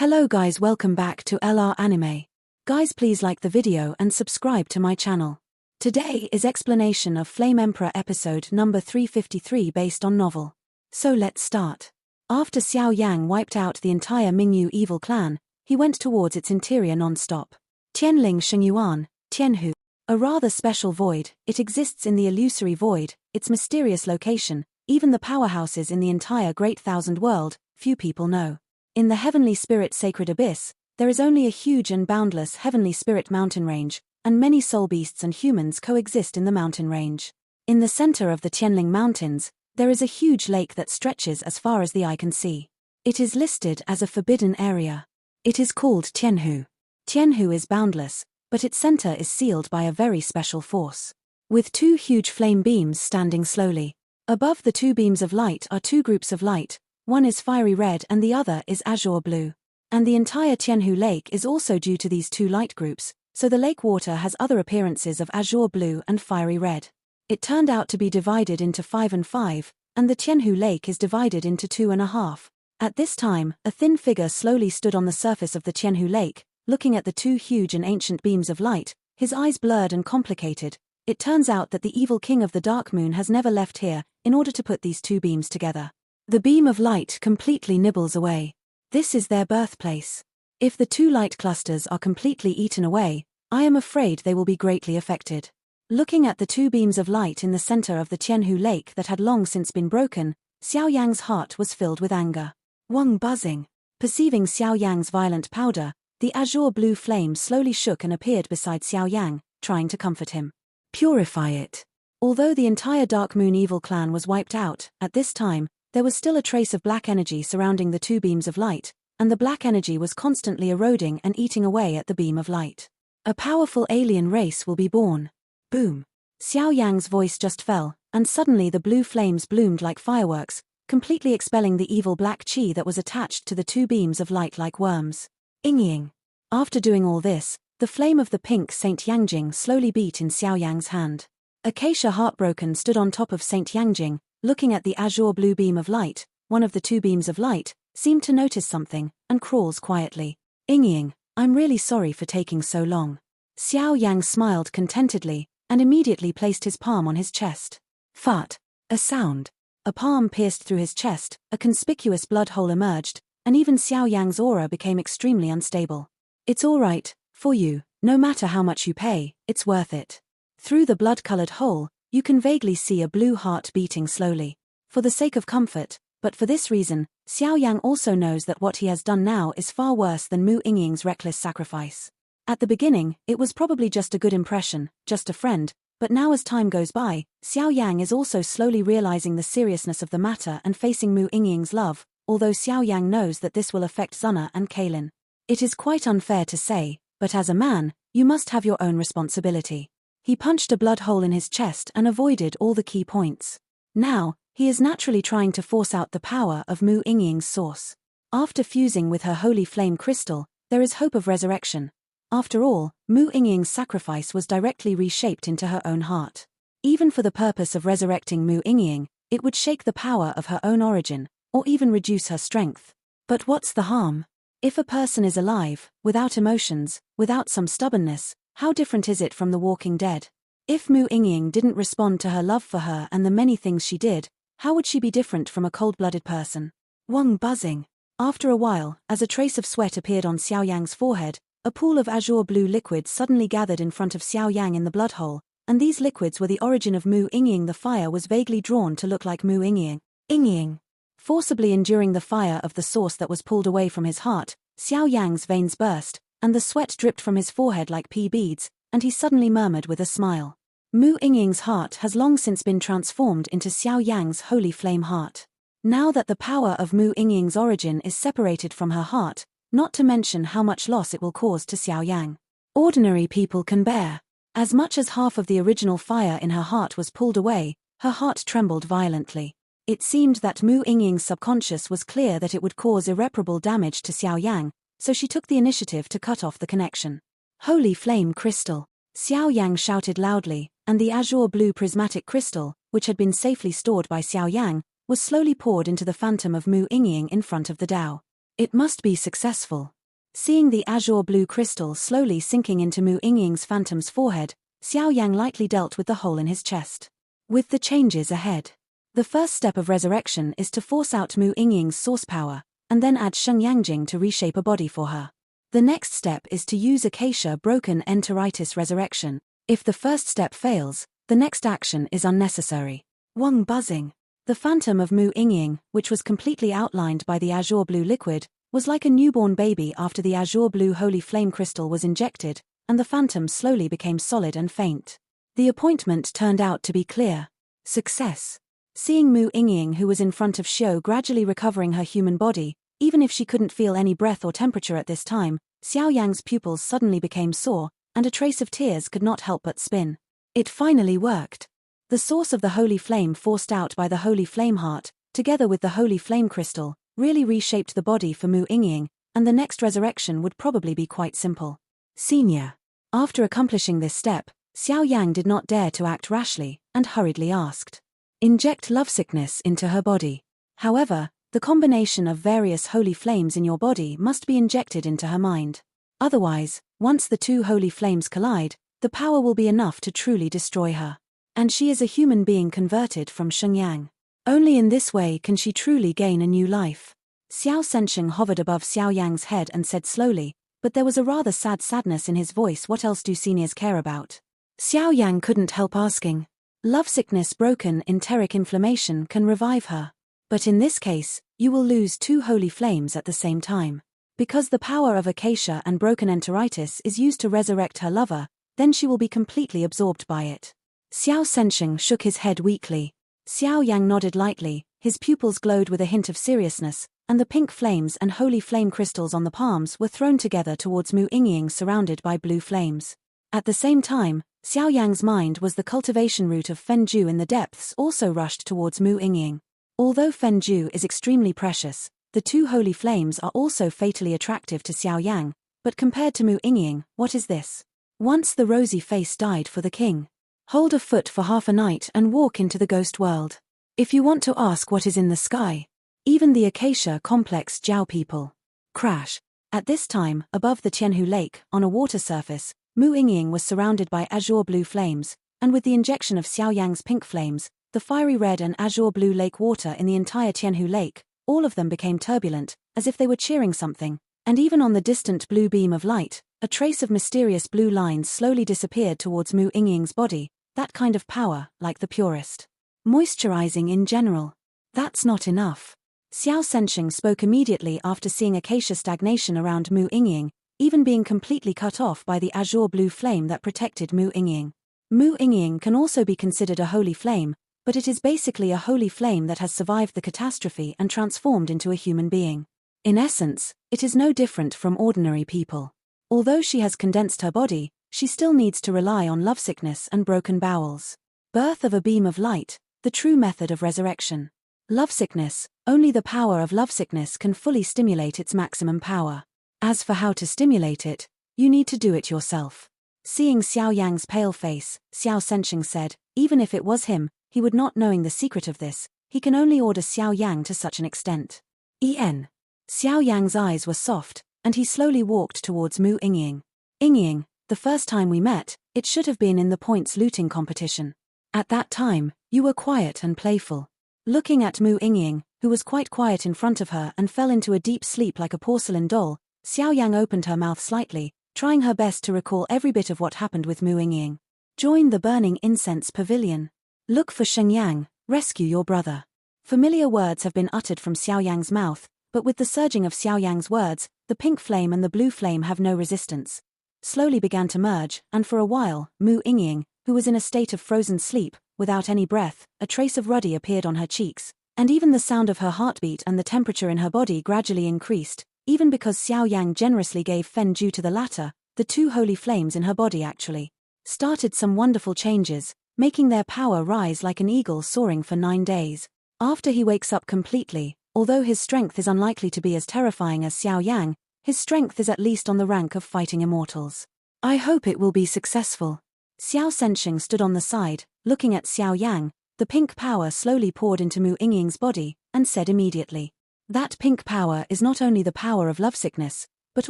Hello guys, welcome back to LR Anime. Guys, please like the video and subscribe to my channel. Today is explanation of Flame Emperor episode number 353 based on novel. So let's start. After Xiao Yan wiped out the entire Mingyu evil clan, he went towards its interior non-stop. Tianling Shengyuan, Tianhu. A rather special void, it exists in the illusory void, its mysterious location, even the powerhouses in the entire Great Thousand World, few people know. In the Heavenly Spirit Sacred Abyss, there is only a huge and boundless Heavenly Spirit mountain range, and many soul beasts and humans coexist in the mountain range. In the center of the Tianling Mountains, there is a huge lake that stretches as far as the eye can see. It is listed as a forbidden area. It is called Tianhu. Tianhu is boundless, but its center is sealed by a very special force. With two huge flame beams standing slowly. Above the two beams of light are two groups of light. One is fiery red and the other is azure blue. And the entire Tianhu Lake is also due to these two light groups, so the lake water has other appearances of azure blue and fiery red. It turned out to be divided into 5 and 5, and the Tianhu Lake is divided into 2.5. At this time, a thin figure slowly stood on the surface of the Tianhu Lake, looking at the two huge and ancient beams of light, his eyes blurred and complicated. It turns out that the evil king of the Dark Moon has never left here, in order to put these two beams together. The beam of light completely nibbles away. This is their birthplace. If the two light clusters are completely eaten away, I am afraid they will be greatly affected. Looking at the two beams of light in the center of the Tianhu Lake that had long since been broken, Xiao Yang's heart was filled with anger. Wang buzzing. Perceiving Xiao Yang's violent powder, the azure blue flame slowly shook and appeared beside Xiao Yang, trying to comfort him. Purify it. Although the entire Dark Moon evil clan was wiped out, at this time, there was still a trace of black energy surrounding the two beams of light, and the black energy was constantly eroding and eating away at the beam of light. A powerful alien race will be born. Boom. Xiao Yang's voice just fell, and suddenly the blue flames bloomed like fireworks, completely expelling the evil black chi that was attached to the two beams of light like worms. Ying. After doing all this, the flame of the pink Saint Yangjing slowly beat in Xiao Yang's hand. Acacia heartbroken stood on top of Saint Yangjing, looking at the azure blue beam of light. One of the two beams of light seemed to notice something, and crawls quietly. Ying, I'm really sorry for taking so long. Xiao Yang smiled contentedly, and immediately placed his palm on his chest. Fart. A sound. A palm pierced through his chest, a conspicuous blood hole emerged, and even Xiao Yang's aura became extremely unstable. It's alright, for you, no matter how much you pay, it's worth it. Through the blood-colored hole, you can vaguely see a blue heart beating slowly. For the sake of comfort, but for this reason, Xiao Yang also knows that what he has done now is far worse than Mu Yingying's reckless sacrifice. At the beginning, it was probably just a good impression, just a friend, but now as time goes by, Xiao Yang is also slowly realizing the seriousness of the matter and facing Mu Yingying's love, although Xiao Yang knows that this will affect Zuna and Kaylin. It is quite unfair to say, but as a man, you must have your own responsibility. He punched a blood hole in his chest and avoided all the key points. Now, he is naturally trying to force out the power of Mu Yingying's source. After fusing with her holy flame crystal, there is hope of resurrection. After all, Mu Yingying's sacrifice was directly reshaped into her own heart. Even for the purpose of resurrecting Mu Yingying, it would shake the power of her own origin, or even reduce her strength. But what's the harm? If a person is alive, without emotions, without some stubbornness, how different is it from the walking dead? If Mu Yingying didn't respond to her love for her and the many things she did, how would she be different from a cold-blooded person? Wang buzzing. After a while, as a trace of sweat appeared on Xiao Yang's forehead, a pool of azure blue liquid suddenly gathered in front of Xiao Yang in the blood hole, and these liquids were the origin of Mu Yingying. The fire was vaguely drawn to look like Mu Yingying. Yingying. Forcibly enduring the fire of the source that was pulled away from his heart, Xiao Yang's veins burst, and the sweat dripped from his forehead like pea beads, and he suddenly murmured with a smile. Mu Yingying's heart has long since been transformed into Xiao Yang's holy flame heart. Now that the power of Mu Yingying's origin is separated from her heart, not to mention how much loss it will cause to Xiao Yang, ordinary people can bear. As much as half of the original fire in her heart was pulled away, her heart trembled violently. It seemed that Mu Yingying's subconscious was clear that it would cause irreparable damage to Xiao Yang, so she took the initiative to cut off the connection. Holy flame crystal! Xiao Yang shouted loudly, and the azure blue prismatic crystal, which had been safely stored by Xiao Yang, was slowly poured into the phantom of Mu Yingying in front of the Tao. It must be successful. Seeing the azure blue crystal slowly sinking into Mu Yingying's phantom's forehead, Xiao Yang lightly dealt with the hole in his chest. With the changes ahead, the first step of resurrection is to force out Mu Yingying's source power, and then add Sheng Yangjing to reshape a body for her. The next step is to use Acacia Broken Enteritis Resurrection. If the first step fails, the next action is unnecessary. Wang buzzing. The phantom of Mu Yingying, which was completely outlined by the azure blue liquid, was like a newborn baby after the azure blue holy flame crystal was injected, and the phantom slowly became solid and faint. The appointment turned out to be clear. Success. Seeing Mu Yingying, who was in front of Xiao, gradually recovering her human body, even if she couldn't feel any breath or temperature at this time, Xiao Yang's pupils suddenly became sore, and a trace of tears could not help but spin. It finally worked. The source of the holy flame forced out by the holy flame heart, together with the holy flame crystal, really reshaped the body for Mu Yingying, and the next resurrection would probably be quite simple. Senior. After accomplishing this step, Xiao Yang did not dare to act rashly, and hurriedly asked, "Inject lovesickness into her body." However, the combination of various holy flames in your body must be injected into her mind. Otherwise, once the two holy flames collide, the power will be enough to truly destroy her. And she is a human being converted from Shenyang. Only in this way can she truly gain a new life. Xiao Sensheng hovered above Xiao Yang's head and said slowly, but there was a rather sad sadness in his voice, "What else do seniors care about?" Xiao Yang couldn't help asking. Lovesickness broken enteric inflammation can revive her. But in this case, you will lose two holy flames at the same time. Because the power of Acacia and broken enteritis is used to resurrect her lover, then she will be completely absorbed by it. Xiao Sensheng shook his head weakly. Xiao Yang nodded lightly, his pupils glowed with a hint of seriousness, and the pink flames and holy flame crystals on the palms were thrown together towards Mu Yingying, surrounded by blue flames. At the same time, Xiao Yang's mind was the cultivation root of Fenju in the depths also rushed towards Mu Yingying. Although Fenju is extremely precious, the two holy flames are also fatally attractive to Xiao Yang, but compared to Mu Yingying, what is this? Once the rosy face died for the king. Hold a foot for half a night and walk into the ghost world. If you want to ask what is in the sky, even the Acacia Complex Jiao people. Crash. At this time, above the Tianhu Lake, on a water surface, Mu Yingying was surrounded by azure blue flames, and with the injection of Xiao Yang's pink flames, the fiery red and azure blue lake water in the entire Tianhu Lake, all of them became turbulent, as if they were cheering something, and even on the distant blue beam of light, a trace of mysterious blue lines slowly disappeared towards Mu Yingying's body, that kind of power, like the purest. Moisturizing in general. That's not enough. Xiao Sensheng spoke immediately after seeing Acacia stagnation around Mu Yingying, even being completely cut off by the azure blue flame that protected Mu Yingying. Mu Yingying can also be considered a holy flame, but it is basically a holy flame that has survived the catastrophe and transformed into a human being. In essence, it is no different from ordinary people. Although she has condensed her body, she still needs to rely on lovesickness and broken bowels. Birth of a beam of light, the true method of resurrection. Lovesickness, only the power of lovesickness can fully stimulate its maximum power. As for how to stimulate it, you need to do it yourself. Seeing Xiao Yang's pale face, Xiao Sensheng said, even if it was him, he would not knowing the secret of this, he can only order Xiao Yang to such an extent. Xiao Yang's eyes were soft, and he slowly walked towards Mu Yingying. Yingying, the first time we met, it should have been in the points looting competition. At that time, you were quiet and playful. Looking at Mu Yingying, who was quite quiet in front of her and fell into a deep sleep like a porcelain doll, Xiao Yang opened her mouth slightly, trying her best to recall every bit of what happened with Mu Yingying. Join the burning incense pavilion. Look for Sheng Yang, rescue your brother. Familiar words have been uttered from Xiao Yang's mouth, but with the surging of Xiao Yang's words, the pink flame and the blue flame have no resistance. Slowly began to merge, and for a while, Mu Yingying, who was in a state of frozen sleep, without any breath, a trace of ruddy appeared on her cheeks, and even the sound of her heartbeat and the temperature in her body gradually increased, even because Xiao Yang generously gave Fen Ju to the latter, the two holy flames in her body actually started some wonderful changes, making their power rise like an eagle soaring for 9 days. After he wakes up completely, although his strength is unlikely to be as terrifying as Xiao Yang, his strength is at least on the rank of fighting immortals. I hope it will be successful. Xiao Sensheng stood on the side, looking at Xiao Yang. The pink power slowly poured into Mu Yingying's body, and said immediately, That pink power is not only the power of lovesickness, but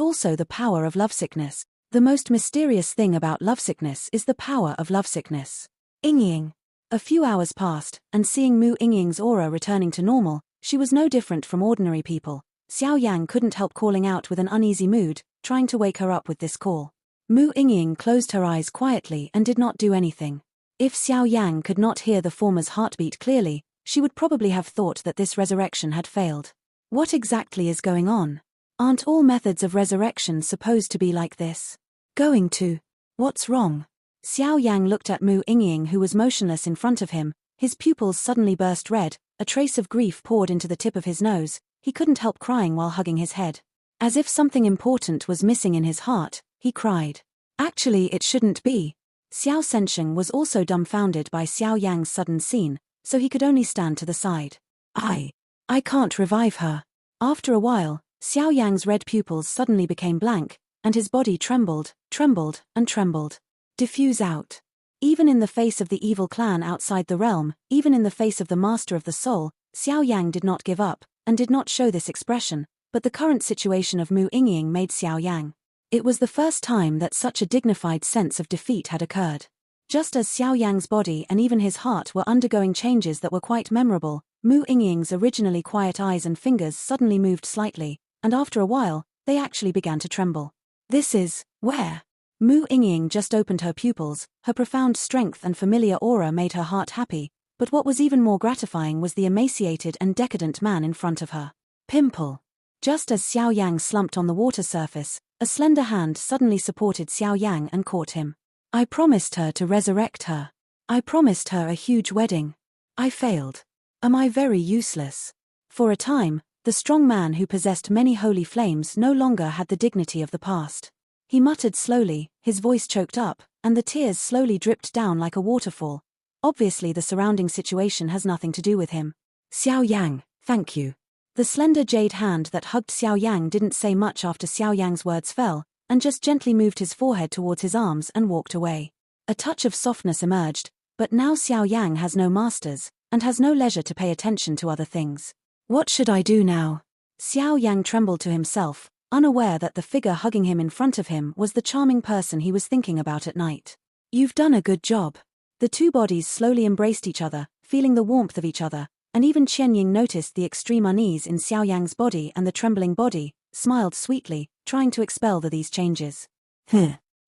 also the power of lovesickness. The most mysterious thing about lovesickness is the power of lovesickness. Ying. A few hours passed, and seeing Mu Ying's aura returning to normal, she was no different from ordinary people. Xiao Yang couldn't help calling out with an uneasy mood, trying to wake her up with this call. Mu Ying closed her eyes quietly and did not do anything. If Xiao Yang could not hear the former's heartbeat clearly, she would probably have thought that this resurrection had failed. What exactly is going on? Aren't all methods of resurrection supposed to be like this? Going to? What's wrong? Xiao Yang looked at Mu Ying, who was motionless in front of him. His pupils suddenly burst red, a trace of grief poured into the tip of his nose. He couldn't help crying while hugging his head. As if something important was missing in his heart, he cried. Actually, it shouldn't be. Xiao Sensheng was also dumbfounded by Xiao Yang's sudden scene, so he could only stand to the side. I can't revive her. After a while, Xiao Yang's red pupils suddenly became blank, and his body trembled, and trembled. Diffuse out. Even in the face of the evil clan outside the realm, even in the face of the master of the soul, Xiao Yang did not give up, and did not show this expression, but the current situation of Mu Ying made Xiao Yang. It was the first time that such a dignified sense of defeat had occurred. Just as Xiao Yang's body and even his heart were undergoing changes that were quite memorable, Mu Ying's originally quiet eyes and fingers suddenly moved slightly, and after a while, they actually began to tremble. This is, where? Mu Ying just opened her pupils. Her profound strength and familiar aura made her heart happy, but what was even more gratifying was the emaciated and decadent man in front of her. Pimple. Just as Xiao Yang slumped on the water surface, a slender hand suddenly supported Xiao Yang and caught him. I promised her to resurrect her. I promised her a huge wedding. I failed. Am I very useless? For a time, the strong man who possessed many holy flames no longer had the dignity of the past. He muttered slowly, his voice choked up, and the tears slowly dripped down like a waterfall. Obviously the surrounding situation has nothing to do with him. Xiao Yang, thank you. The slender jade hand that hugged Xiao Yang didn't say much after Xiao Yang's words fell, and just gently moved his forehead towards his arms and walked away. A touch of softness emerged, but now Xiao Yang has no masters, and has no leisure to pay attention to other things. What should I do now? Xiao Yang trembled to himself, unaware that the figure hugging him in front of him was the charming person he was thinking about at night. You've done a good job. The two bodies slowly embraced each other, feeling the warmth of each other, and even Qianying noticed the extreme unease in Xiao Yang's body and the trembling body, smiled sweetly, trying to expel these changes.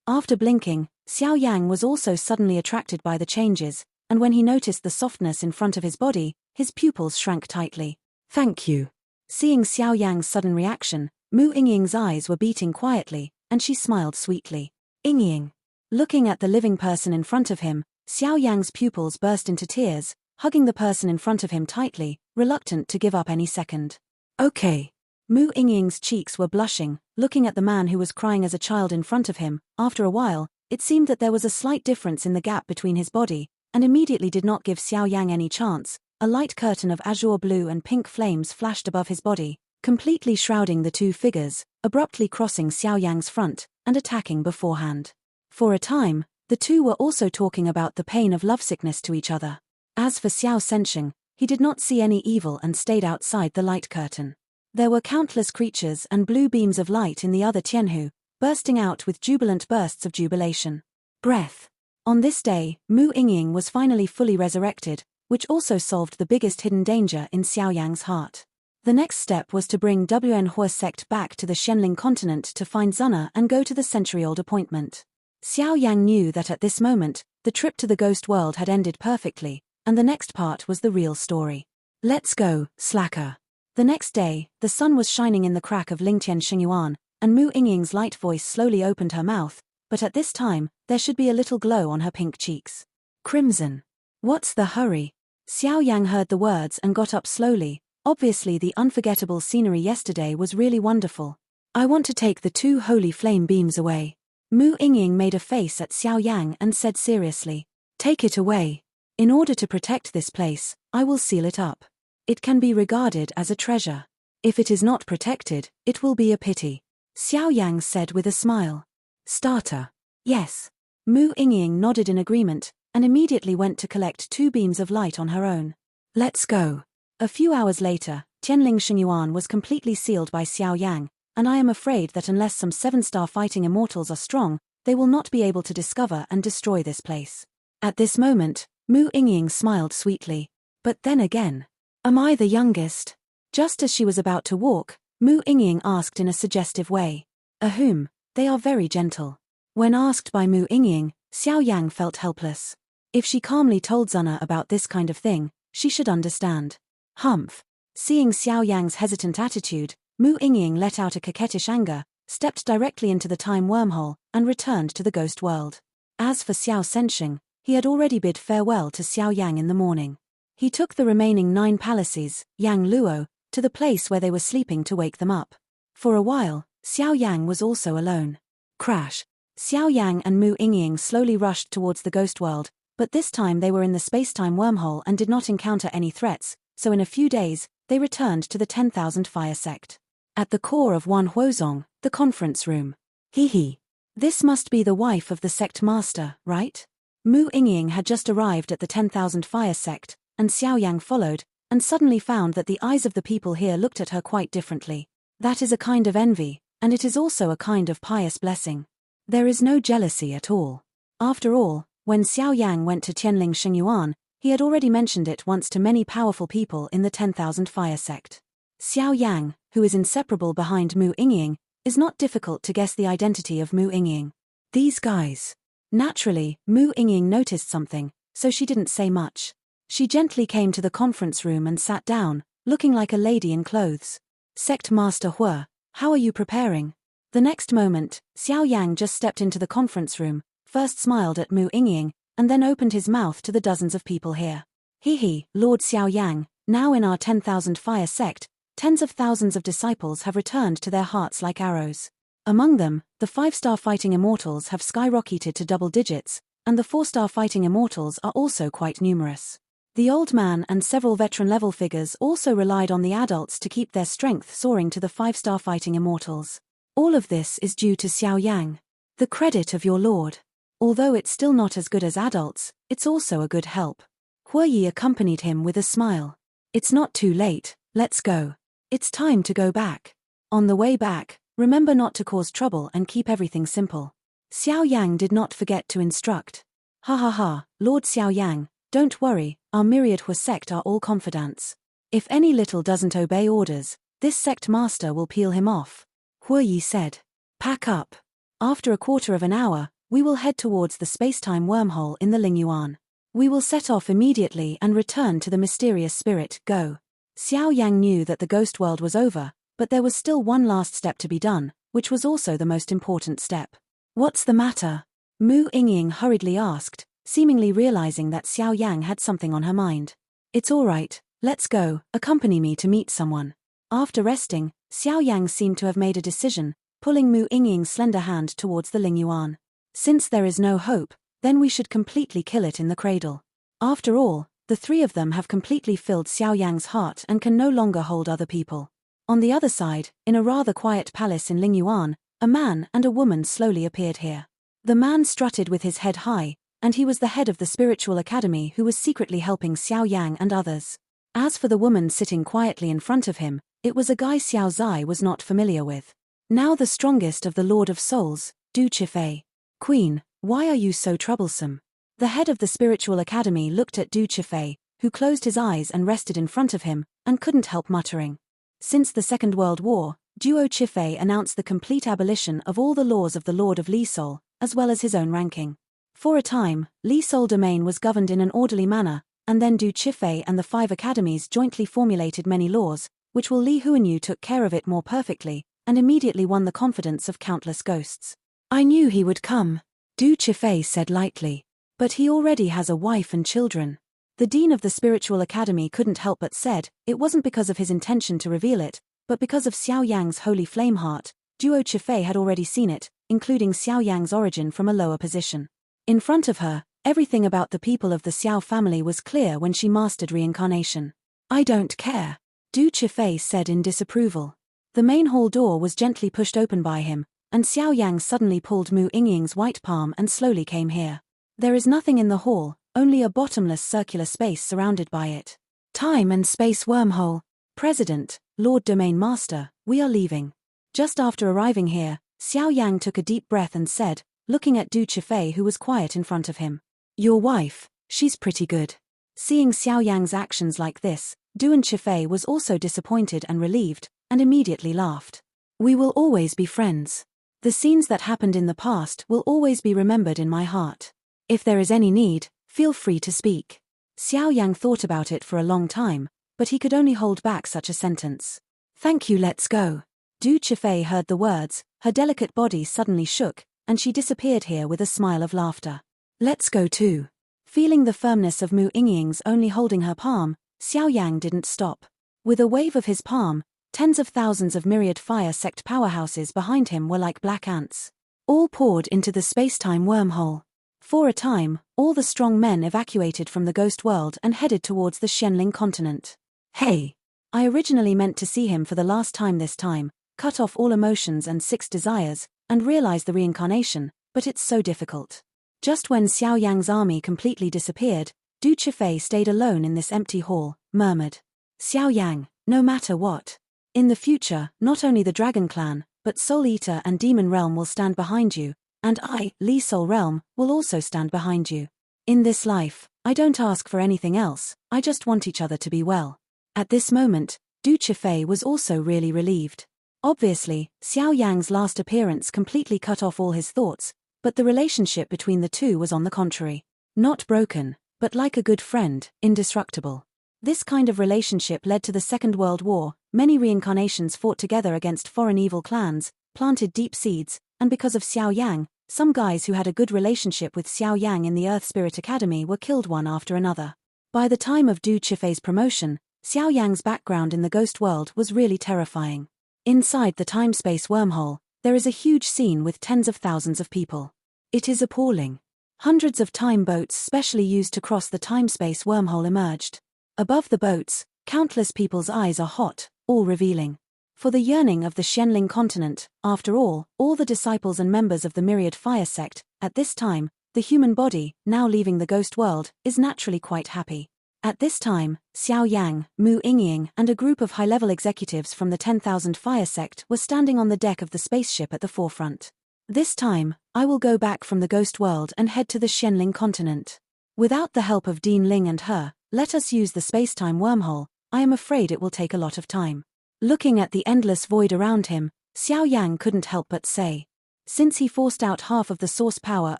After blinking, Xiao Yang was also suddenly attracted by the changes, and when he noticed the softness in front of his body, his pupils shrank tightly. Thank you. Seeing Xiao Yang's sudden reaction, Mu Ying's eyes were beating quietly, and she smiled sweetly. Ying. Looking at the living person in front of him, Xiao Yang's pupils burst into tears, hugging the person in front of him tightly, reluctant to give up any second. Okay. Mu Ying's cheeks were blushing, looking at the man who was crying as a child in front of him. After a while, it seemed that there was a slight difference in the gap between his body, and immediately did not give Xiao Yang any chance. A light curtain of azure blue and pink flames flashed above his body, completely shrouding the two figures, abruptly crossing Xiao Yang's front, and attacking beforehand. For a time, the two were also talking about the pain of lovesickness to each other. As for Xiao Sensheng, he did not see any evil and stayed outside the light curtain. There were countless creatures and blue beams of light in the other Tianhu, bursting out with jubilant bursts of jubilation. Breath. On this day, Mu Ying was finally fully resurrected, which also solved the biggest hidden danger in Xiao Yang's heart. The next step was to bring Wen Hua sect back to the Shenling continent to find Zuna and go to the century-old appointment. Xiao Yang knew that at this moment, the trip to the ghost world had ended perfectly, and the next part was the real story. Let's go, slacker. The next day, the sun was shining in the crack of Lingtian Xingyuan, and Mu Ying's light voice slowly opened her mouth, but at this time, there should be a little glow on her pink cheeks. Crimson. What's the hurry? Xiao Yang heard the words and got up slowly. Obviously the unforgettable scenery yesterday was really wonderful. I want to take the two holy flame beams away. Mu Ying made a face at Xiao Yang and said seriously. Take it away. In order to protect this place, I will seal it up. It can be regarded as a treasure. If it is not protected, it will be a pity. Xiao Yang said with a smile. Starter. Yes. Mu Ying nodded in agreement, and immediately went to collect two beams of light on her own. Let's go. A few hours later, Tianling Shengyuan was completely sealed by Xiao Yang, and I am afraid that unless some 7-star fighting immortals are strong, they will not be able to discover and destroy this place. At this moment, Mu Yingying smiled sweetly. But then again, am I the youngest? Just as she was about to walk, Mu Yingying asked in a suggestive way. Ahum, they are very gentle. When asked by Mu Yingying, Xiao Yang felt helpless. If she calmly told Zuna about this kind of thing, she should understand. Humph. Seeing Xiao Yang's hesitant attitude, Mu Yingying let out a coquettish anger, stepped directly into the time wormhole, and returned to the ghost world. As for Xiao Sensheng, he had already bid farewell to Xiao Yang in the morning. He took the remaining 9 palaces, Yang Luo, to the place where they were sleeping to wake them up. For a while, Xiao Yang was also alone. Crash. Xiao Yang and Mu Yingying slowly rushed towards the ghost world, but this time they were in the space-time wormhole and did not encounter any threats, so in a few days, they returned to the 10,000 Fire Sect. At the core of Wan Huozong, the conference room. Hee. This must be the wife of the sect master, right? Mu Yingying had just arrived at the 10,000 Fire Sect, and Xiao Yang followed, and suddenly found that the eyes of the people here looked at her quite differently. That is a kind of envy, and it is also a kind of pious blessing. There is no jealousy at all. After all, when Xiao Yang went to Tianling Shengyuan, he had already mentioned it once to many powerful people in the 10,000 Fire Sect. Xiao Yang, who is inseparable behind Mu Yingying, is not difficult to guess the identity of Mu Yingying. These guys. Naturally, Mu Yingying noticed something, so she didn't say much. She gently came to the conference room and sat down, looking like a lady in clothes. Sect Master Hua, how are you preparing? The next moment, Xiao Yang just stepped into the conference room, first smiled at Mu Yingying, and then opened his mouth to the dozens of people here. Hee, Lord Xiao Yang, now in our 10,000 Fire Sect, tens of thousands of disciples have returned to their hearts like arrows. Among them, the 5-star fighting immortals have skyrocketed to double digits, and the 4-star fighting immortals are also quite numerous. The old man and several veteran-level figures also relied on the adults to keep their strength soaring to the 5-star fighting immortals. All of this is due to Xiao Yang. The credit of your lord. Although it's still not as good as adults, it's also a good help. Huoyi accompanied him with a smile. It's not too late, let's go. It's time to go back. On the way back, remember not to cause trouble and keep everything simple. Xiao Yang did not forget to instruct. Ha, Lord Xiao Yang, don't worry, our myriad Hua sect are all confidants. If any little doesn't obey orders, this sect master will peel him off. Huoyi said. Pack up. After a quarter of an hour, we will head towards the space-time wormhole in the Lingyuan. We will set off immediately and return to the mysterious spirit, go. Xiao Yang knew that the ghost world was over, but there was still one last step to be done, which was also the most important step. What's the matter? Mu Yingying hurriedly asked, seemingly realizing that Xiao Yang had something on her mind. It's all right, let's go, accompany me to meet someone. After resting, Xiao Yang seemed to have made a decision, pulling Mu Yingying's slender hand towards the Lingyuan. Since there is no hope, then we should completely kill it in the cradle. After all, the 3 of them have completely filled Xiao Yang's heart and can no longer hold other people. On the other side, in a rather quiet palace in Lingyuan, a man and a woman slowly appeared here. The man strutted with his head high, and he was the head of the spiritual academy who was secretly helping Xiao Yang and others. As for the woman sitting quietly in front of him, it was a guy Xiao Zai was not familiar with. Now the strongest of the Lord of Souls, Du Chifei. Queen, why are you so troublesome? The head of the spiritual academy looked at Du Chifei, who closed his eyes and rested in front of him, and couldn't help muttering. Since the Second World War, Duo Chifei announced the complete abolition of all the laws of the Lord of Lisol, as well as his own ranking. For a time, Lisol domain was governed in an orderly manner, and then Du Chifei and the 5 academies jointly formulated many laws, which Li Huanyu took care of it more perfectly, and immediately won the confidence of countless ghosts. I knew he would come, Du Chifei said lightly. But he already has a wife and children. The dean of the spiritual academy couldn't help but said, it wasn't because of his intention to reveal it, but because of Xiao Yang's holy flame heart. Duo Chifei had already seen it, including Xiao Yang's origin from a lower position. In front of her, everything about the people of the Xiao family was clear when she mastered reincarnation. I don't care, Du Chifei said in disapproval. The main hall door was gently pushed open by him, and Xiao Yang suddenly pulled Mu Yingying's white palm and slowly came here. There is nothing in the hall, only a bottomless circular space surrounded by it. Time and space wormhole. President, Lord Domain Master, we are leaving. Just after arriving here, Xiao Yang took a deep breath and said, looking at Du Chifei who was quiet in front of him. Your wife, she's pretty good. Seeing Xiao Yang's actions like this, Du and Chifei was also disappointed and relieved, and immediately laughed. We will always be friends. The scenes that happened in the past will always be remembered in my heart. If there is any need, feel free to speak. Xiao Yang thought about it for a long time, but he could only hold back such a sentence. Thank you, let's go. Du Chifei heard the words, her delicate body suddenly shook, and she disappeared here with a smile of laughter. Let's go too. Feeling the firmness of Mu Yingying's only holding her palm, Xiao Yang didn't stop. With a wave of his palm, tens of thousands of myriad fire sect powerhouses behind him were like black ants. All poured into the space-time wormhole. For a time, all the strong men evacuated from the ghost world and headed towards the Shenling continent. Hey! I originally meant to see him for the last time this time, cut off all emotions and 6 desires, and realize the reincarnation, but it's so difficult. Just when Xiao Yang's army completely disappeared, Du Chifei stayed alone in this empty hall, murmured. Xiao Yang, no matter what. In the future, not only the Dragon Clan, but Soul Eater and Demon Realm will stand behind you, and I, Li Soul Realm, will also stand behind you. In this life, I don't ask for anything else, I just want each other to be well. At this moment, Du Chifei was also really relieved. Obviously, Xiao Yang's last appearance completely cut off all his thoughts, but the relationship between the two was on the contrary. Not broken, but like a good friend, indestructible. This kind of relationship led to the Second World War. Many reincarnations fought together against foreign evil clans, planted deep seeds, and because of Xiao Yang, some guys who had a good relationship with Xiao Yang in the Earth Spirit Academy were killed one after another. By the time of Du Chifei's promotion, Xiao Yang's background in the ghost world was really terrifying. Inside the time-space wormhole, there is a huge scene with tens of thousands of people. It is appalling. Hundreds of time boats specially used to cross the time-space wormhole emerged. Above the boats, countless people's eyes are hot, all revealing. For the yearning of the Shenling continent, after all the disciples and members of the Myriad Fire sect, at this time, the human body, now leaving the ghost world, is naturally quite happy. At this time, Xiao Yang, Mu Yingying and a group of high-level executives from the 10,000 Fire sect were standing on the deck of the spaceship at the forefront. This time, I will go back from the ghost world and head to the Shenling continent. Without the help of Dean Ling and her, let us use the space-time wormhole, I am afraid it will take a lot of time. Looking at the endless void around him, Xiao Yang couldn't help but say. Since he forced out half of the source power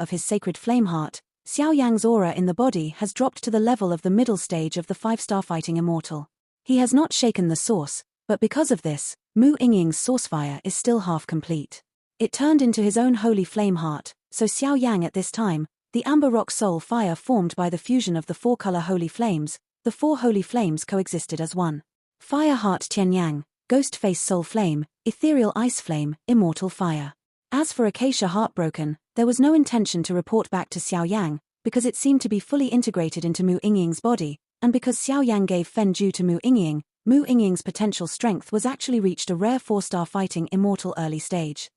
of his sacred flame heart, Xiao Yang's aura in the body has dropped to the level of the middle stage of the 5-star fighting immortal. He has not shaken the source, but because of this, Mu Yingying's source fire is still half complete. It turned into his own holy flame heart, so Xiao Yang at this time, the amber rock soul fire formed by the fusion of the 4-color holy flames, the 4 holy flames coexisted as one. Fire heart Tian Yang, ghost face soul flame, ethereal ice flame, immortal fire. As for Acacia Heartbroken, there was no intention to report back to Xiao Yang, because it seemed to be fully integrated into Mu Yingying's body, and because Xiao Yang gave Fen Ju to Mu Yingying's potential strength was actually reached a rare 4-star fighting immortal early stage.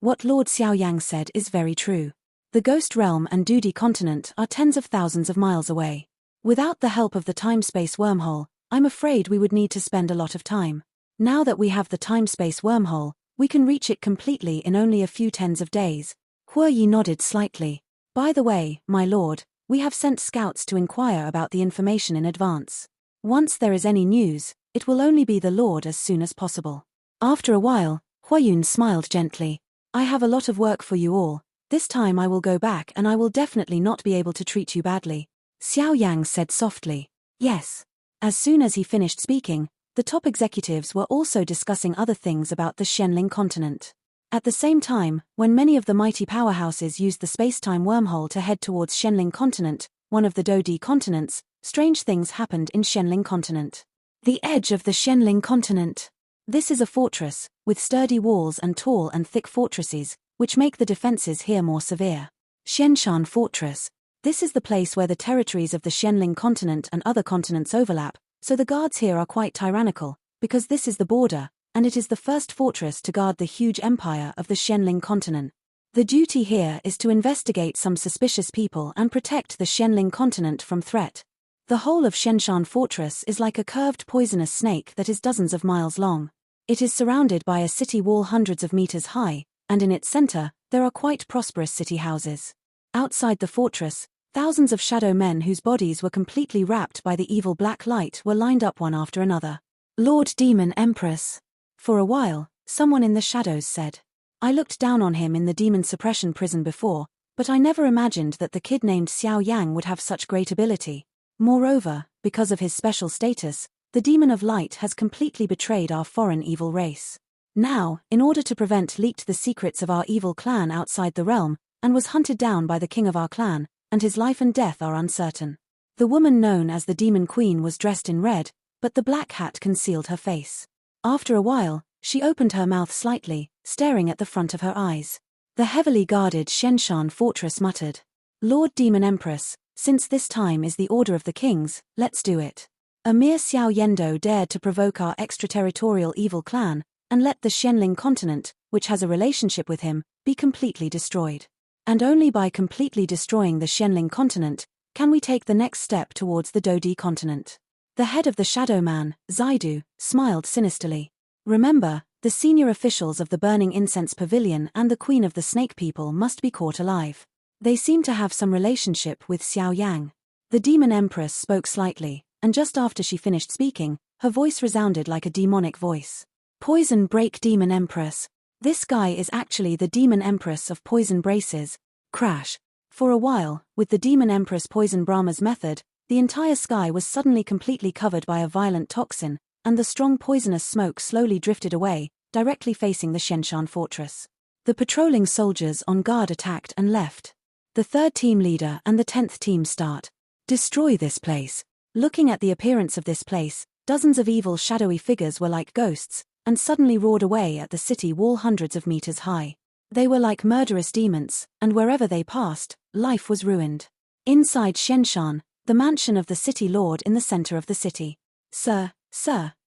What Lord Xiao Yang said is very true. The Ghost Realm and Dudi continent are tens of thousands of miles away. Without the help of the time-space wormhole, I'm afraid we would need to spend a lot of time. Now that we have the time-space wormhole, we can reach it completely in only a few tens of days. Huo Yi nodded slightly. By the way, my lord, we have sent scouts to inquire about the information in advance. Once there is any news, it will only be the lord as soon as possible. After a while, Huayun smiled gently. I have a lot of work for you all. This time I will go back and I will definitely not be able to treat you badly. Xiao Yang said softly. Yes. As soon as he finished speaking, the top executives were also discussing other things about the Shenling continent. At the same time, when many of the mighty powerhouses used the space-time wormhole to head towards Shenling continent, one of the Dodi continents, strange things happened in Shenling continent. The edge of the Shenling continent. This is a fortress, with sturdy walls and tall and thick fortresses, which make the defenses here more severe. Shenshan Fortress. This is the place where the territories of the Shenling continent and other continents overlap, so the guards here are quite tyrannical, because this is the border, and it is the first fortress to guard the huge empire of the Shenling continent. The duty here is to investigate some suspicious people and protect the Shenling continent from threat. The whole of Shenshan Fortress is like a curved poisonous snake that is dozens of miles long. It is surrounded by a city wall hundreds of meters high, and in its center, there are quite prosperous city houses. Outside the fortress, thousands of shadow men whose bodies were completely wrapped by the evil black light were lined up one after another. Lord Demon Empress. For a while, someone in the shadows said. I looked down on him in the demon suppression prison before, but I never imagined that the kid named Xiao Yang would have such great ability. Moreover, because of his special status, the Demon of Light has completely betrayed our foreign evil race. Now, in order to prevent leaked the secrets of our evil clan outside the realm, and was hunted down by the king of our clan, and his life and death are uncertain. The woman known as the Demon Queen was dressed in red, but the black hat concealed her face. After a while, she opened her mouth slightly, staring at the front of her eyes. The heavily guarded Shenshan Fortress muttered, Lord Demon Empress, since this time is the order of the kings, let's do it. A mere Xiao Yendo dared to provoke our extraterritorial evil clan, and let the Xianling continent, which has a relationship with him, be completely destroyed. And only by completely destroying the Xianling continent, can we take the next step towards the Dodi continent. The head of the Shadow Man, Zaidu, smiled sinisterly. Remember, the senior officials of the Burning Incense Pavilion and the Queen of the Snake People must be caught alive. They seem to have some relationship with Xiao Yang. The Demon Empress spoke slightly, and just after she finished speaking, her voice resounded like a demonic voice. Poison Break Demon Empress. This guy is actually the Demon Empress of Poison Braces. Crash. For a while, with the Demon Empress Poison Brahma's method, the entire sky was suddenly completely covered by a violent toxin, and the strong poisonous smoke slowly drifted away, directly facing the Shenshan Fortress. The patrolling soldiers on guard attacked and left. The 3rd team leader and the 10th team start. Destroy this place. Looking at the appearance of this place, dozens of evil shadowy figures were like ghosts, and suddenly roared away at the city wall hundreds of meters high. They were like murderous demons, and wherever they passed, life was ruined. Inside Shenshan, the mansion of the city lord in the center of the city. Sir,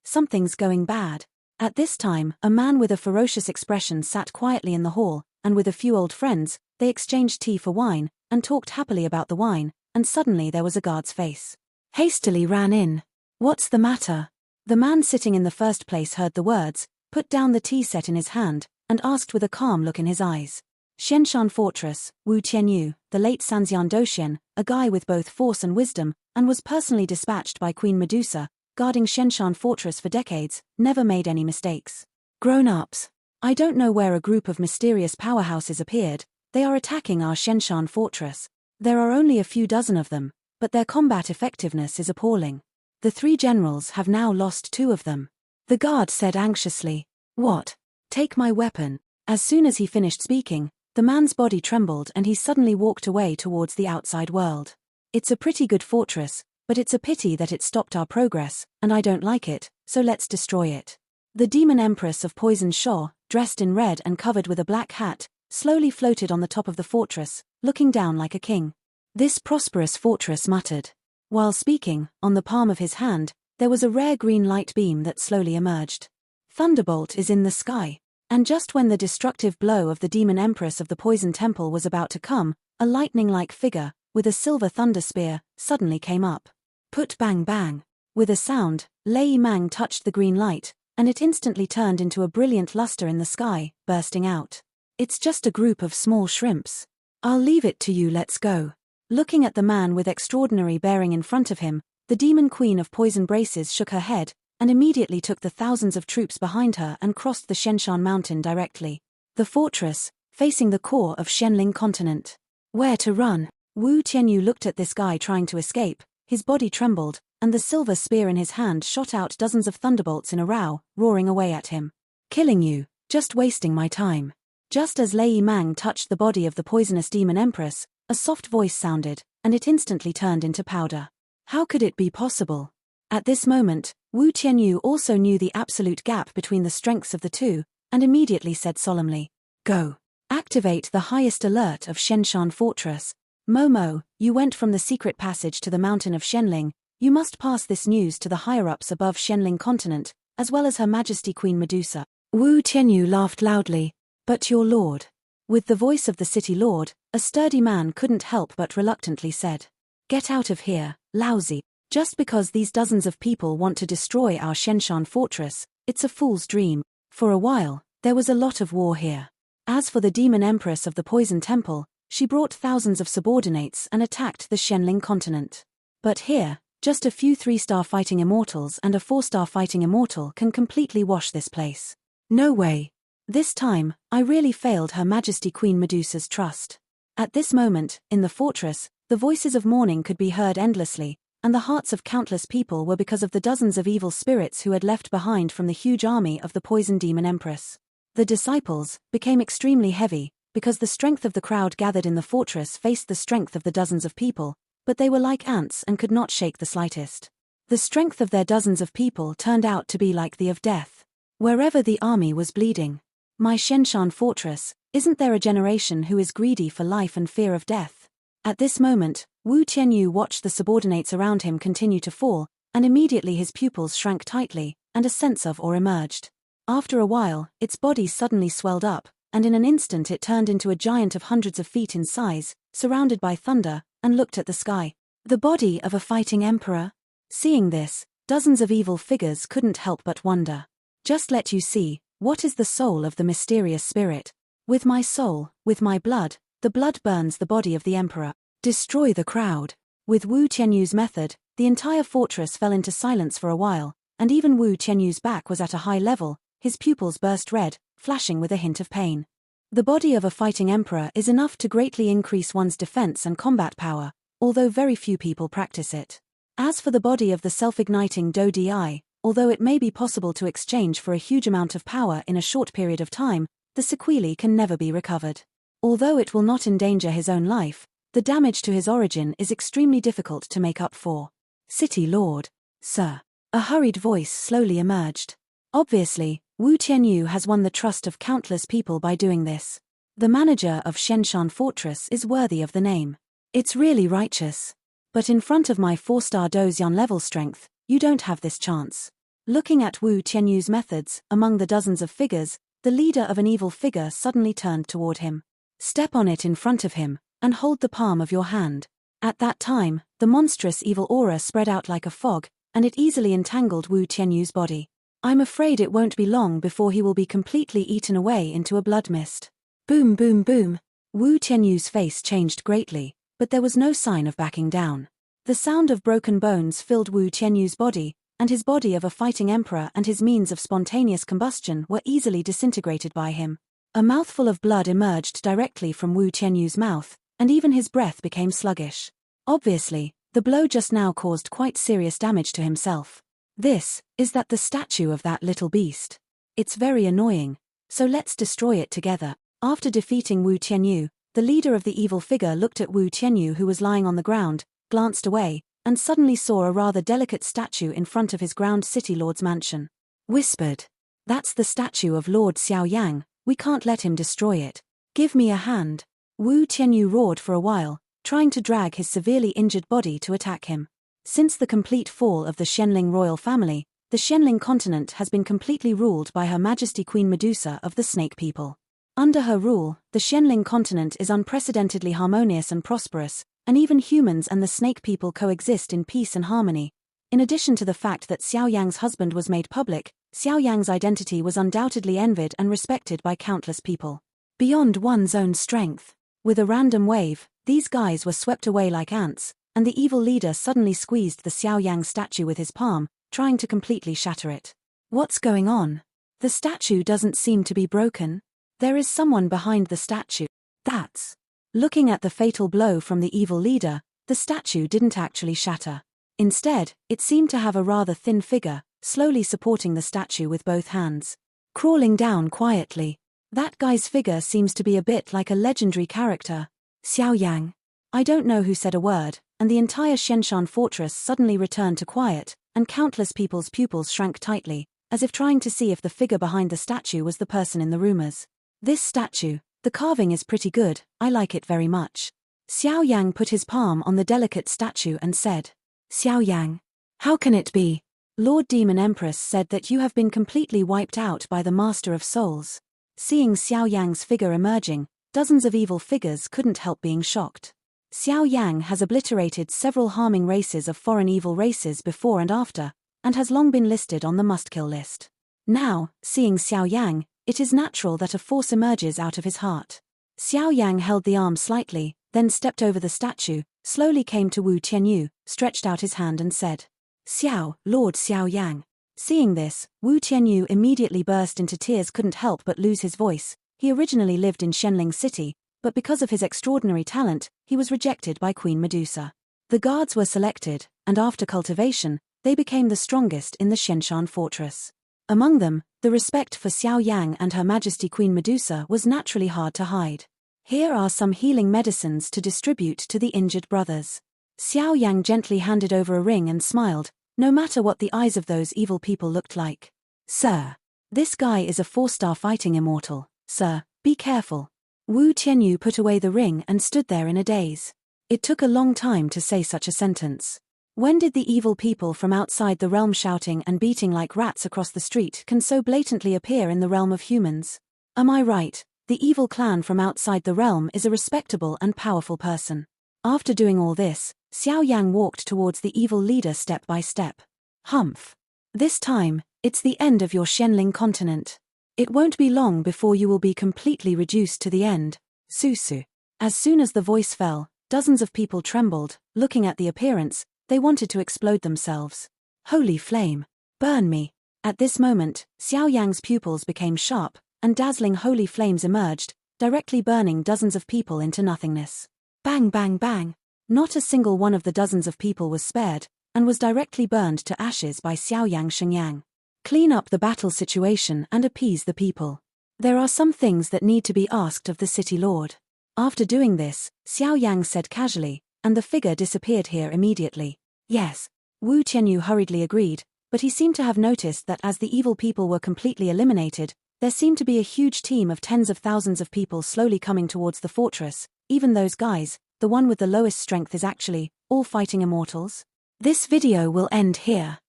something's going bad. At this time, a man with a ferocious expression sat quietly in the hall, and with a few old friends, they exchanged tea for wine, and talked happily about the wine, and suddenly there was a guard's face. Hastily ran in. What's the matter? The man sitting in the first place heard the words, put down the tea set in his hand, and asked with a calm look in his eyes. Shenshan Fortress, Wu Tianyu, the late Sanxian Doxian, a guy with both force and wisdom, and was personally dispatched by Queen Medusa, guarding Shenshan Fortress for decades, never made any mistakes. Grown-ups. I don't know where a group of mysterious powerhouses appeared. They are attacking our Shenshan Fortress. There are only a few dozen of them, but their combat effectiveness is appalling. The 3 generals have now lost 2 of them. The guard said anxiously. What? Take my weapon. As soon as he finished speaking, the man's body trembled and he suddenly walked away towards the outside world. It's a pretty good fortress, but it's a pity that it stopped our progress, and I don't like it, so let's destroy it. The Demon Empress of Poison Shaw, dressed in red and covered with a black hat, slowly floated on the top of the fortress, looking down like a king. This prosperous fortress muttered. While speaking, on the palm of his hand, there was a rare green light beam that slowly emerged. Thunderbolt is in the sky. And just when the destructive blow of the Demon Empress of the Poison Temple was about to come, a lightning-like figure, with a silver thunder spear, suddenly came up. Put bang bang. With a sound, Lei Mang touched the green light, and it instantly turned into a brilliant luster in the sky, bursting out. It's just a group of small shrimps. I'll leave it to you, let's go. Looking at the man with extraordinary bearing in front of him, the Demon Queen of Poison Braces shook her head, and immediately took the thousands of troops behind her and crossed the Shenshan Mountain directly. The fortress, facing the core of Xianling continent. Where to run? Wu Tianyu looked at this guy trying to escape, his body trembled, and the silver spear in his hand shot out dozens of thunderbolts in a row, roaring away at him. Killing you, just wasting my time. Just as Lei Mang touched the body of the poisonous Demon Empress, a soft voice sounded, and it instantly turned into powder. How could it be possible? At this moment, Wu Tianyu also knew the absolute gap between the strengths of the two, and immediately said solemnly, Go. Activate the highest alert of Shenshan Fortress. Momo, you went from the secret passage to the mountain of Xianling. You must pass this news to the higher-ups above Xianling continent, as well as Her Majesty Queen Medusa. Wu Tianyu laughed loudly. But your lord. With the voice of the city lord, a sturdy man couldn't help but reluctantly said. Get out of here, lousy. Just because these dozens of people want to destroy our Shenshan fortress, it's a fool's dream. For a while, there was a lot of war here. As for the demon empress of the Poison Temple, she brought thousands of subordinates and attacked the Shenling continent. But here, just a few 3-star fighting immortals and a 4-star fighting immortal can completely wash this place. No way. This time, I really failed Her Majesty Queen Medusa's trust. At this moment, in the fortress, the voices of mourning could be heard endlessly, and the hearts of countless people were because of the dozens of evil spirits who had left behind from the huge army of the Poison Demon Empress. The disciples became extremely heavy, because the strength of the crowd gathered in the fortress faced the strength of the dozens of people, but they were like ants and could not shake the slightest. The strength of their dozens of people turned out to be like the of death. Wherever the army was bleeding. My Shenshan fortress, isn't there a generation who is greedy for life and fear of death? At this moment, Wu Tianyu watched the subordinates around him continue to fall, and immediately his pupils shrank tightly, and a sense of awe emerged. After a while, its body suddenly swelled up, and in an instant it turned into a giant of hundreds of feet in size, surrounded by thunder, and looked at the sky. The body of a fighting emperor? Seeing this, dozens of evil figures couldn't help but wonder. Just let you see, what is the soul of the mysterious spirit? With my soul, with my blood, the blood burns the body of the emperor. Destroy the crowd. With Wu Tianyu's method, the entire fortress fell into silence for a while, and even Wu Tianyu's back was at a high level, his pupils burst red, flashing with a hint of pain. The body of a fighting emperor is enough to greatly increase one's defense and combat power, although very few people practice it. As for the body of the self-igniting Do Di, although it may be possible to exchange for a huge amount of power in a short period of time, the sequelae can never be recovered. Although it will not endanger his own life, the damage to his origin is extremely difficult to make up for. City Lord. Sir. A hurried voice slowly emerged. Obviously, Wu Tianyu has won the trust of countless people by doing this. The manager of Shenshan Fortress is worthy of the name. It's really righteous. But in front of my 4-star Dozian level strength, you don't have this chance. Looking at Wu Tianyu's methods, among the dozens of figures, the leader of an evil figure suddenly turned toward him. Step on it in front of him, and hold the palm of your hand. At that time, the monstrous evil aura spread out like a fog, and it easily entangled Wu Tianyu's body. I'm afraid it won't be long before he will be completely eaten away into a blood mist. Boom boom boom. Wu Tianyu's face changed greatly, but there was no sign of backing down. The sound of broken bones filled Wu Tianyu's body, and his body of a fighting emperor and his means of spontaneous combustion were easily disintegrated by him. A mouthful of blood emerged directly from Wu Tianyu's mouth, and even his breath became sluggish. Obviously, the blow just now caused quite serious damage to himself. This is the statue of that little beast. It's very annoying, so let's destroy it together. After defeating Wu Tianyu, the leader of the evil figure looked at Wu Tianyu, who was lying on the ground, glanced away, and suddenly saw a rather delicate statue in front of his ground city lord's mansion. Whispered, "That's the statue of Lord Xiao Yan, we can't let him destroy it. Give me a hand." Wu Tianyu roared for a while, trying to drag his severely injured body to attack him. Since the complete fall of the Shenling royal family, the Shenling continent has been completely ruled by Her Majesty Queen Medusa of the Snake People. Under her rule, the Shenling continent is unprecedentedly harmonious and prosperous, and even humans and the Snake People coexist in peace and harmony. In addition to the fact that Xiao Yang's husband was made public, Xiao Yang's identity was undoubtedly envied and respected by countless people. Beyond one's own strength. With a random wave, these guys were swept away like ants, and the evil leader suddenly squeezed the Xiao Yang statue with his palm, trying to completely shatter it. What's going on? The statue doesn't seem to be broken. There is someone behind the statue. That's. Looking at the fatal blow from the evil leader, the statue didn't actually shatter. Instead, it seemed to have a rather thin figure, slowly supporting the statue with both hands. Crawling down quietly. That guy's figure seems to be a bit like a legendary character. Xiao Yang. I don't know who said a word, and the entire Shenshan fortress suddenly returned to quiet, and countless people's pupils shrank tightly, as if trying to see if the figure behind the statue was the person in the rumors. This statue, the carving is pretty good, I like it very much. Xiao Yang put his palm on the delicate statue and said, Xiao Yang. How can it be? Lord Demon Empress said that you have been completely wiped out by the Master of Souls. Seeing Xiao Yang's figure emerging, dozens of evil figures couldn't help being shocked. Xiao Yang has obliterated several harming races of foreign evil races before and after, and has long been listed on the must-kill list. Now, seeing Xiao Yang, it is natural that a force emerges out of his heart. Xiao Yang held the arm slightly, then stepped over the statue, slowly came to Wu Tianyu, stretched out his hand and said, "Xiao, Lord Xiao Yang." Seeing this, Wu Tianyu immediately burst into tears, couldn't help but lose his voice. He originally lived in Shenling City, but because of his extraordinary talent, he was rejected by Queen Medusa. The guards were selected, and after cultivation, they became the strongest in the Shenshan fortress. Among them, the respect for Xiao Yang and Her Majesty Queen Medusa was naturally hard to hide. Here are some healing medicines to distribute to the injured brothers. Xiao Yang gently handed over a ring and smiled, no matter what the eyes of those evil people looked like. "Sir, this guy is a 4-star fighting immortal, sir, be careful." Wu Tianyu put away the ring and stood there in a daze. It took a long time to say such a sentence. When did the evil people from outside the realm shouting and beating like rats across the street can so blatantly appear in the realm of humans? Am I right? The evil clan from outside the realm is a respectable and powerful person. After doing all this, Xiao Yang walked towards the evil leader step by step. "Humph. This time, it's the end of your Shenling continent. It won't be long before you will be completely reduced to the end, Susu." As soon as the voice fell, dozens of people trembled, looking at the appearance, they wanted to explode themselves. "Holy flame! Burn me!" At this moment, Xiao Yang's pupils became sharp, and dazzling holy flames emerged, directly burning dozens of people into nothingness. Bang bang bang! Not a single one of the dozens of people was spared, and was directly burned to ashes by Xiao Yang Shengyang. Clean up the battle situation and appease the people. There are some things that need to be asked of the city lord. After doing this, Xiao Yang said casually, and the figure disappeared here immediately. "Yes." Wu Tianyu hurriedly agreed, but he seemed to have noticed that as the evil people were completely eliminated, there seemed to be a huge team of tens of thousands of people slowly coming towards the fortress. Even those guys, the one with the lowest strength is actually all fighting immortals. This video will end here.